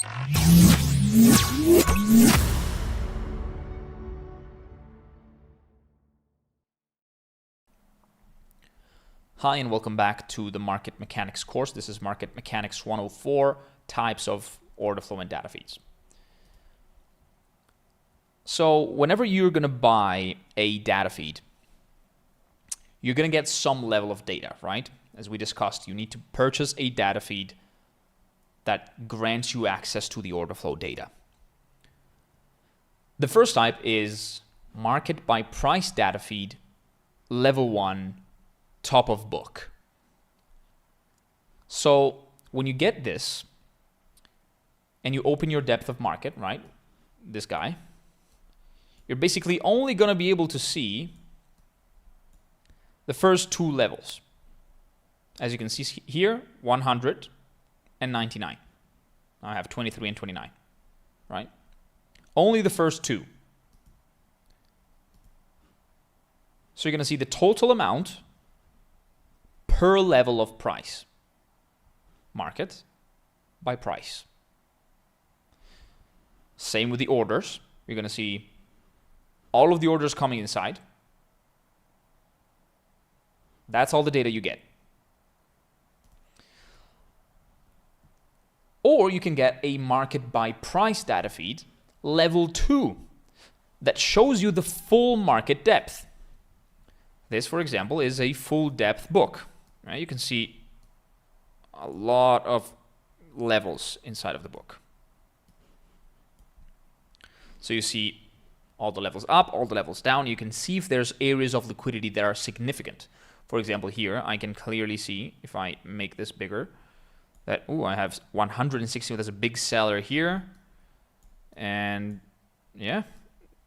Hi and welcome back to the Market Mechanics course. This is Market Mechanics 104, types of order flow and data feeds. So whenever you're going to buy a data feed, you're going to get some level of data, right? As we discussed, you need to purchase a data feed that grants you access to the order flow data. The first type is market by price data feed, level 1, top of book. So when you get this and you open your depth of market, right, this guy, you're basically only going to be able to see the first two levels. As you can see here, 100 and 99. I have 23 and 29, right? Only the first two. So you're going to see the total amount per level of price. Market by price. Same with the orders. You're going to see all of the orders coming inside. That's all the data you get. Or you can get a market by price data feed, level 2, that shows you the full market depth. This, for example, is a full depth book. Right? You can see a lot of levels inside of the book. So you see all the levels up, all the levels down. You can see if there's areas of liquidity that are significant. For example, here I can clearly see, if I make this bigger, that I have 160. There's a big seller here, and yeah,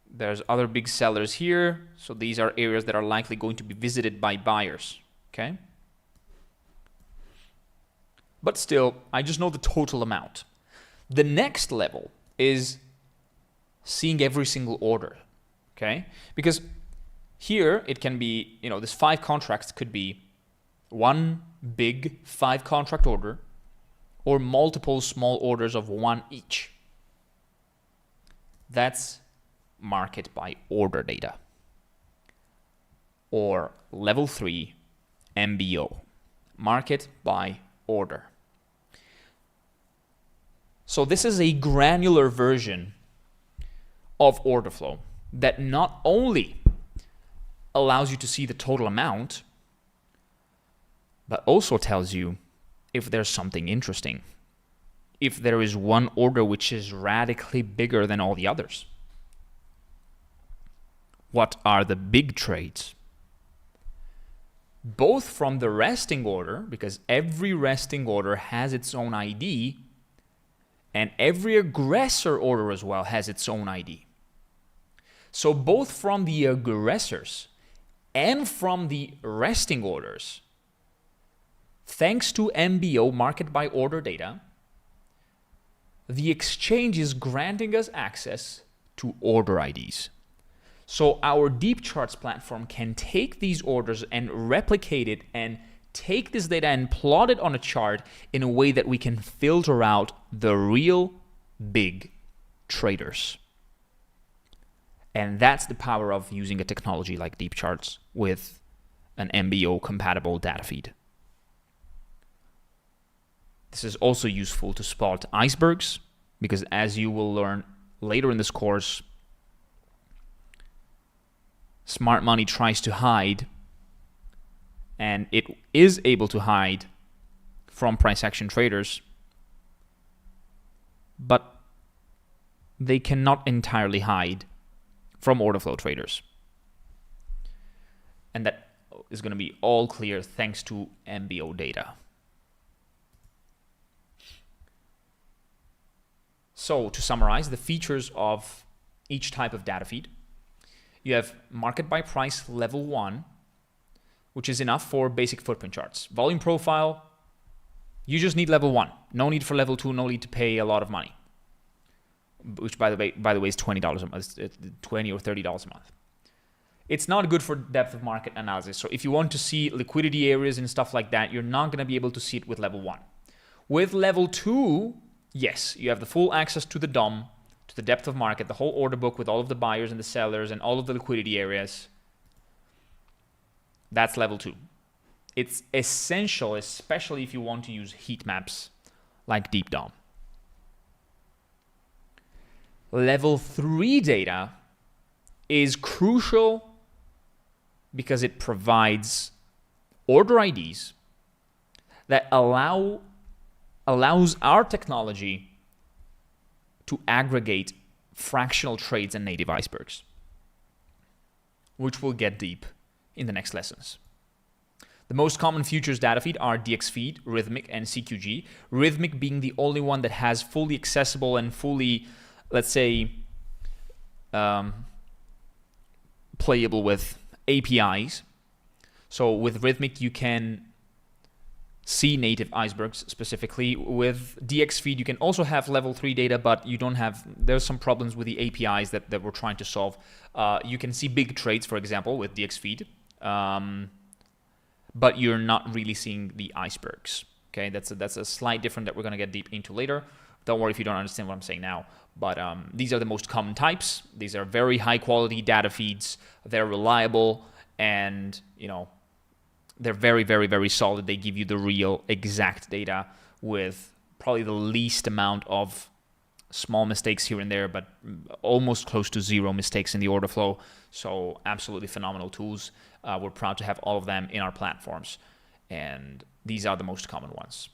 there's other big sellers here. So these are areas that are likely going to be visited by buyers. Okay. But still, I just know the total amount. The next level is seeing every single order, okay? Because here it can be, this 5 contracts could be one big 5 contract order or multiple small orders of 1 each. That's market by order data. Or level 3, MBO, market by order. So this is a granular version of order flow that not only allows you to see the total amount, but also tells you if there's something interesting, if there is one order which is radically bigger than all the others. What are the big trades? Both from the resting order, because every resting order has its own ID, and every aggressor order as well has its own ID. So both from the aggressors and from the resting orders, thanks to MBO, market by order data, the exchange is granting us access to order IDs. So our Deep Charts platform can take these orders and replicate it and take this data and plot it on a chart in a way that we can filter out the real big traders. And that's the power of using a technology like Deep Charts with an MBO compatible data feed. This is also useful to spot icebergs, because as you will learn later in this course, smart money tries to hide, and it is able to hide from price action traders, but they cannot entirely hide from order flow traders. And that is going to be all clear thanks to MBO data. So to summarize the features of each type of data feed, you have market by price level 1, which is enough for basic footprint charts. Volume profile, you just need level 1. No need for level 2, no need to pay a lot of money. Which by the way is $20 a month, $20 or $30 a month. It's not good for depth of market analysis. So if you want to see liquidity areas and stuff like that, you're not going to be able to see it with level 1. With level 2, yes, you have the full access to the DOM, to the depth of market, the whole order book with all of the buyers and the sellers and all of the liquidity areas. That's level 2. It's essential, especially if you want to use heat maps like Deep DOM. Level 3 data is crucial because it provides order IDs that allows our technology to aggregate fractional trades and native icebergs, which we'll get deep in the next lessons. The most common futures data feed are DXFeed, Rithmic, and CQG. Rithmic being the only one that has fully accessible and fully, let's say, playable with APIs. So with Rithmic, you can see native icebergs specifically. With DXFeed, you can also have level 3 data, but you don't have, there's some problems with the APIs that we're trying to solve. You can see big trades, for example, with DXFeed, but you're not really seeing the icebergs. Okay, that's a slight difference that we're going to get deep into later. Don't worry if you don't understand what I'm saying now. But these are the most common types. These are very high quality data feeds. They're reliable, and they're very, very, very solid. They give you the real exact data with probably the least amount of small mistakes here and there, but almost close to zero mistakes in the order flow. So absolutely phenomenal tools. We're proud to have all of them in our platforms, and these are the most common ones.